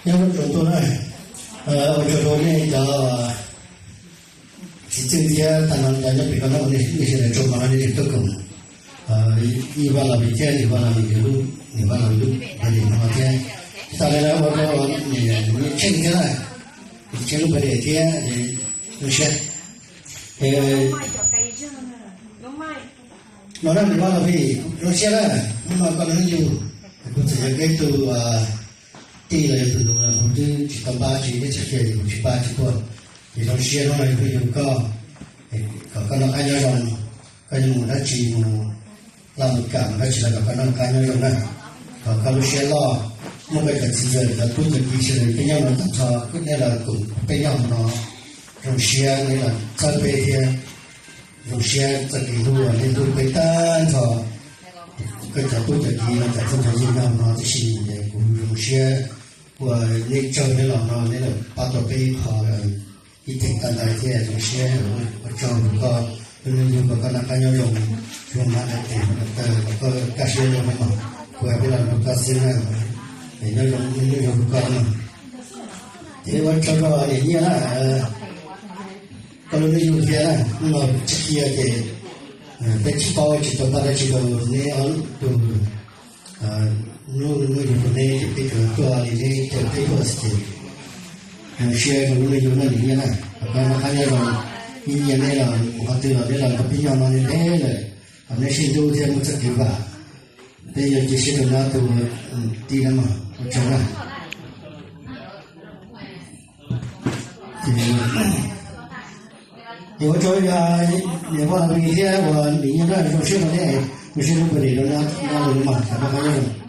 因为很多呢，我觉得呢，是今天他们大家比方说那些人做嘛，那些都够，一般了每天，一般了每周，一般了每天，大概呢，我说你前天来，前个白天有些，nó đang bị bao là vì nó xe đó mà còn nó nhiều cũng chỉ cái từ tỷ lệ từ nó không chứ chỉ tầm 3 chỉ để chỉ chỉ 3 chỉ thôi thì nó xe nó này phải dùng có nó ai nhớ rằng cái nó đã chỉ làm một cảm nó chỉ là cái nó ai nhớ rằng này còn kalau xe lo nó phải cần gì rồi là tôi cần đi xe cái nhau nó tập cho cái này là cũng cái nhau nó trong xe này là sao về thì dùng xe tự đi đua nên tôi phải tan cho cái cháu tôi tự đi là không phải gì nào nó chỉ để cùng dùng xe của nên chơi nên là nó nên là bắt đầu đi họ đi thành căn đại thì dùng xe ở trong con nên dùng con là nhau dùng mà để có cá xe dùng mà của cái là nó cá xe này để nó dùng con mà thế vẫn cho nó để như là kalau ni juga dia, no cekia ke, beci power cita pada cita ni al tu, nu juga ni itu tu ali ni tu tu sikit. Share kalau ni juga ni lah, apa makanya orang ini ni lah, waktu ni lah tapi yang mana ni lah, ane sindu dia macam apa, dia jadi sindu nak tu tidak mah, macam mana.我做也忘了明天我明天那种学的那有些都不得了，那嘛，咱们反正。